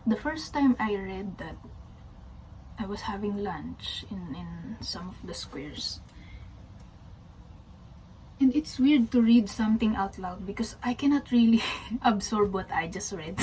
The first time I read that, I was having lunch in some of the squares. And it's weird to read something out loud because I cannot really absorb what I just read.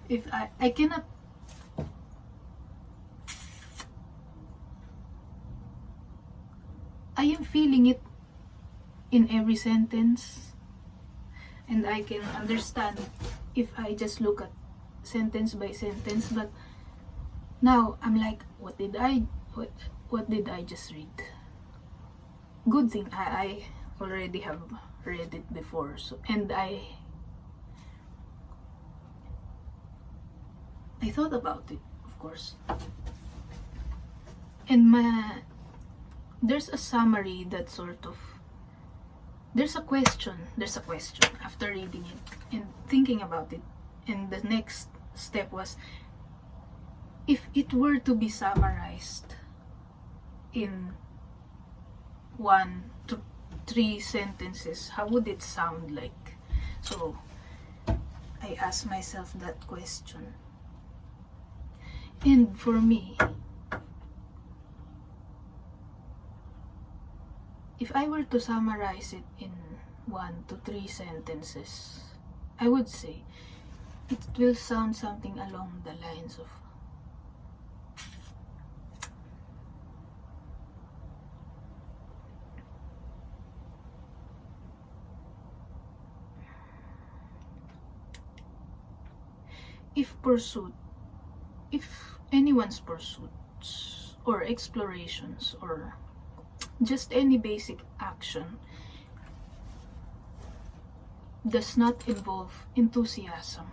If I cannot, I am feeling it in every sentence, and I can understand if I just look at sentence by sentence. But now I'm like, what did I just read? Good thing I already have read it before, so and I thought about it, of course. And there's a summary that sort of, there's a question after reading it and thinking about it. And the next step was, if it were to be summarized in 1 to 3 sentences, how would it sound like? So I asked myself that question. And for me, if I were to summarize it in 1 to 3 sentences, I would say it will sound something along the lines of, if anyone's pursuits or explorations or just any basic action does not involve enthusiasm,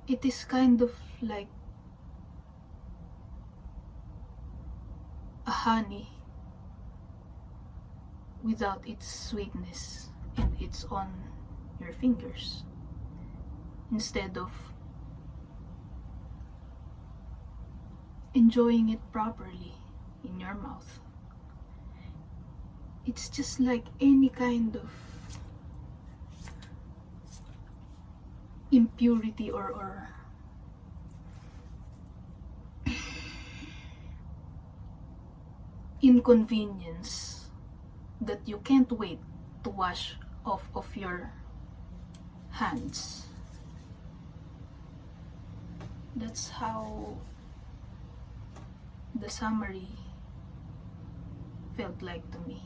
it is kind of like a honey without its sweetness, and it's on your fingers instead of enjoying it properly in your mouth. It's just like any kind of impurity or inconvenience that you can't wait to wash off of your hands. That's how the summary felt like to me.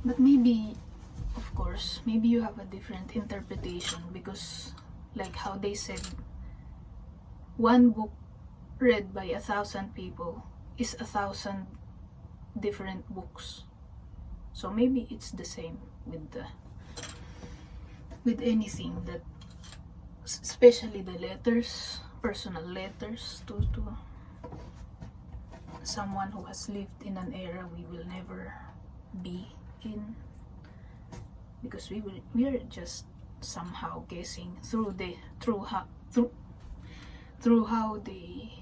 But maybe, of course, maybe you have a different interpretation, because like how they said, one book read by 1,000 people is 1,000 different books. So maybe it's the same with anything, that especially the letters, personal letters to someone who has lived in an era we will never be in, because we are just somehow guessing through how they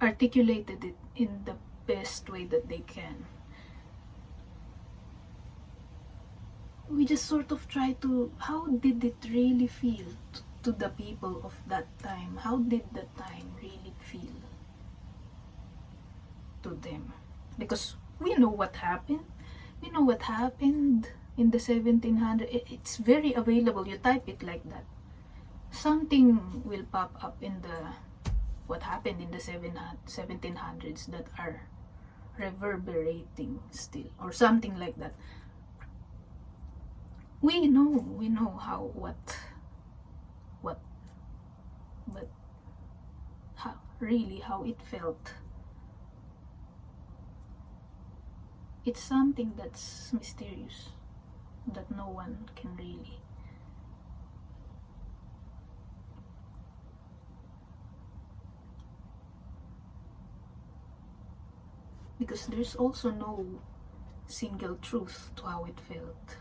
articulated it in the best way that they can. We just sort of try to, how did it really feel to the people of that time? How did the time really feel to them? Because we know what happened. We know what happened in the 1700s. It's very available. You type it like that, something will pop up in the what happened in the 1700s that are reverberating still, or something like that. We know how, but how it felt. It's something that's mysterious, that no one can really because there's also no single truth to how it felt,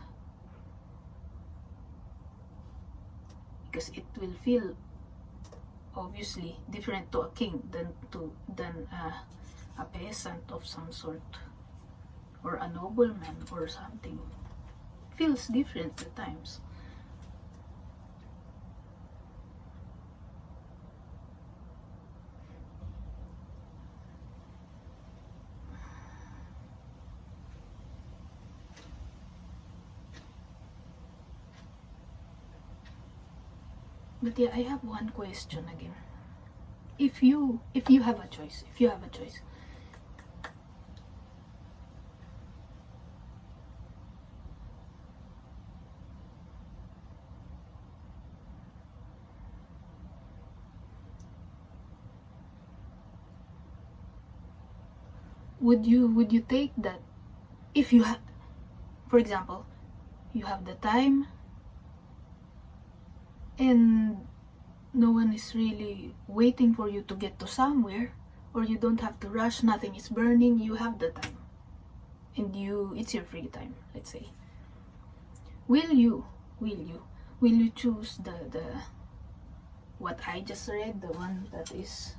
because it will feel obviously different to a king than a peasant of some sort. or a nobleman or something. Feels different at times. But yeah, I have one question again. If you have a choice, would you take that? If you have, for example, you have the time and no one is really waiting for you to get to somewhere, or you don't have to rush, nothing is burning, you have the time and it's your free time, let's say. Will you choose the what I just read, the one that is,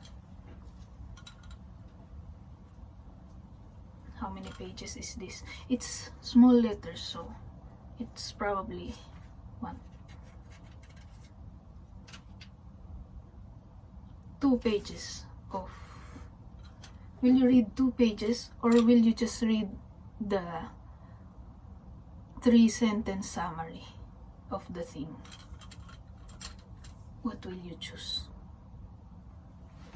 how many pages is this? It's small letters, so it's probably one, 2 pages of, will you read 2 pages, or will you just read the 3-sentence summary of the thing? What will you choose?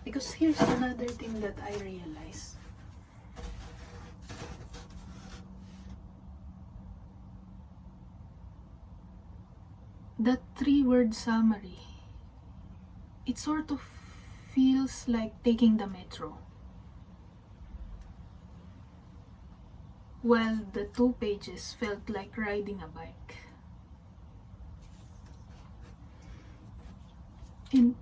Because here's another thing that I realized. That 3-word summary, it sort of feels like taking the metro, while the 2 pages felt like riding a bike. And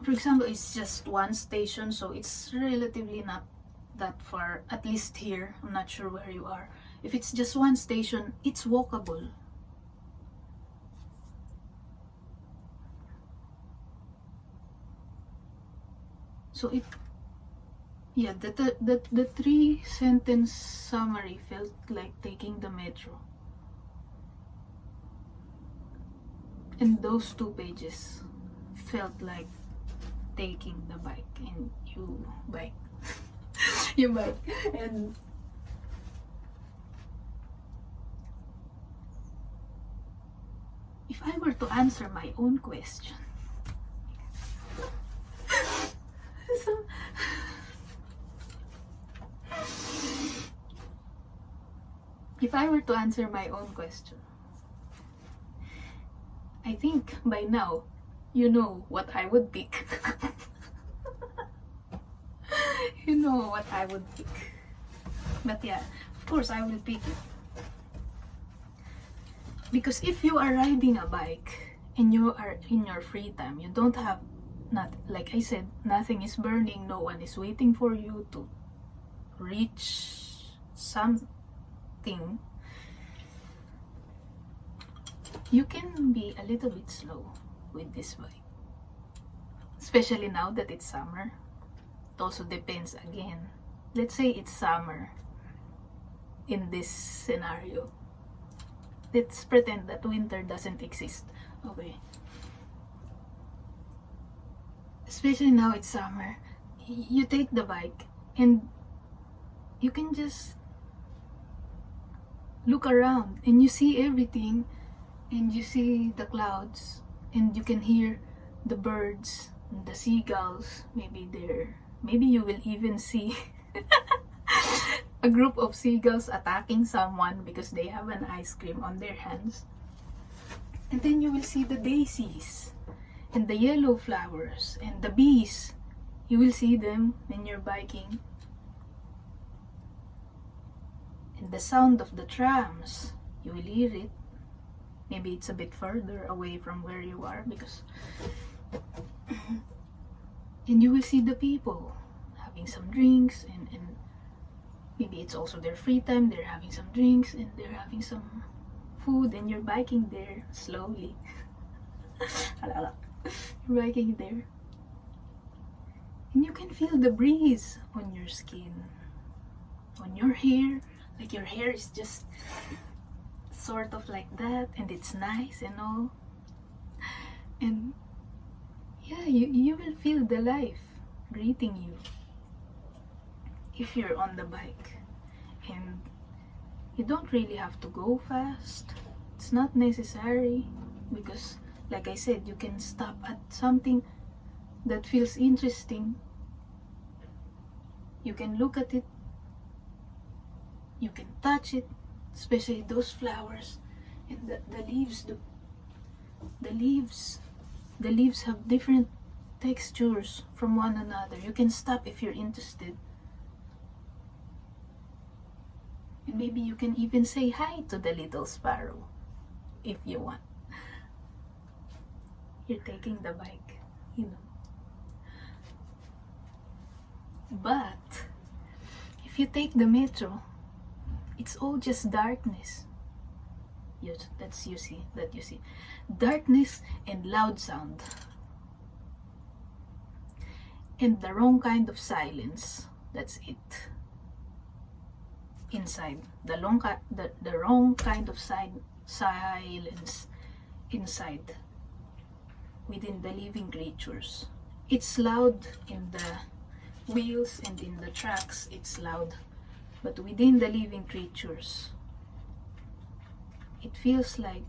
for example, it's just one station, so it's relatively not that far, at least here. I'm not sure where you are. If it's just one station, it's walkable. So the 3-sentence summary felt like taking the metro, and those 2 pages felt like taking the bike, and you bike. And if I were to answer my own question, so if I were to answer my own question, I think by now you know what I would pick. You know what I would pick. But yeah, of course I will pick it. Because if you are riding a bike and you are in your free time, you don't have, not like I said, nothing is burning, no one is waiting for you to reach something, you can be a little bit slow with this bike, especially now that it's summer. It also depends again. Let's say it's summer in this scenario. Let's pretend that winter doesn't exist. Okay. Especially now it's summer. You take the bike and you can just look around and you see everything, and you see the clouds, and you can hear the birds, the seagulls. Maybe you will even see a group of seagulls attacking someone because they have an ice cream on their hands. And then you will see the daisies and the yellow flowers and the bees. You will see them when you're biking. And the sound of the trams, you will hear it. Maybe it's a bit further away from where you are, because and you will see the people having some drinks, and maybe it's also their free time. They're having some drinks and they're having some food, and you're biking there slowly. You're biking there, and you can feel the breeze on your skin. on your hair, like your hair is just sort of like that, and it's nice and all. And yeah, you will feel the life greeting you if you're on the bike. And you don't really have to go fast. It's not necessary, because like I said, you can stop at something that feels interesting. You can look at it, you can touch it, especially those flowers. And the leaves do. The leaves have different textures from one another. You can stop if you're interested. And maybe you can even say hi to the little sparrow if you want. You're taking the bike, you know. But if you take the metro, it's all just darkness. Yes, that you see. Darkness and loud sound. And the wrong kind of silence. That's it. Inside. The wrong kind of silence inside. Within the living creatures. It's loud in the wheels and in the tracks, it's loud. But within the living creatures, it feels like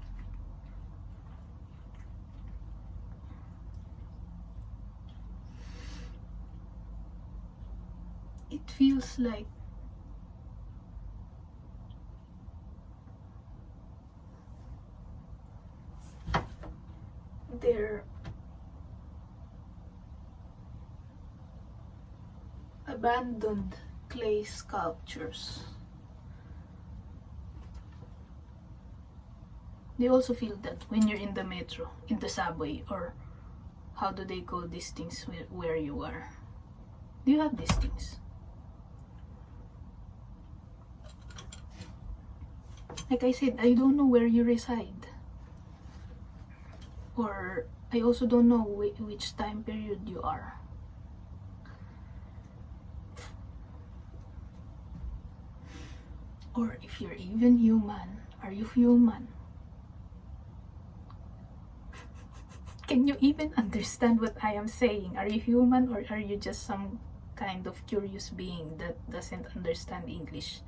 they're abandoned clay sculptures. They also feel that when you're in the metro, in the subway, or how do they call these things where you are? Do you have these things? Like I said, I don't know where you reside. Or I also don't know which time period you are. Or if you're even human. Are you human? Can you even understand what I am saying? Are you human, or are you just some kind of curious being that doesn't understand English?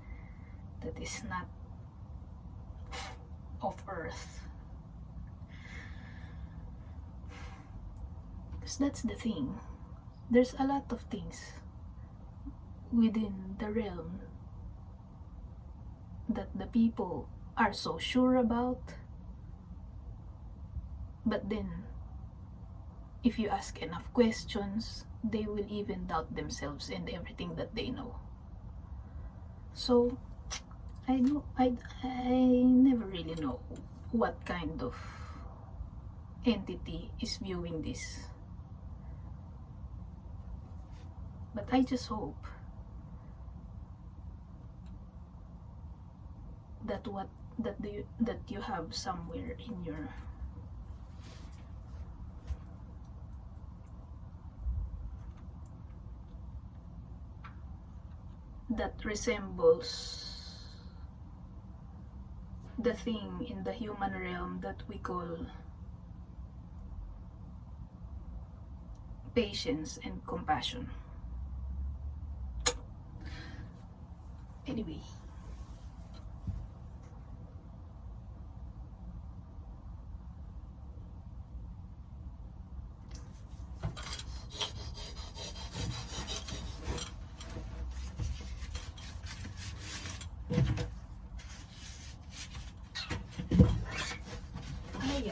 That is not of Earth. Because that's the thing. There's a lot of things within the realm that the people are so sure about, but then if you ask enough questions, they will even doubt themselves and everything that they know. So I never really know what kind of entity is viewing this, but I just hope that you have somewhere in your that resembles the thing in the human realm that we call patience and compassion. Anyway, ay.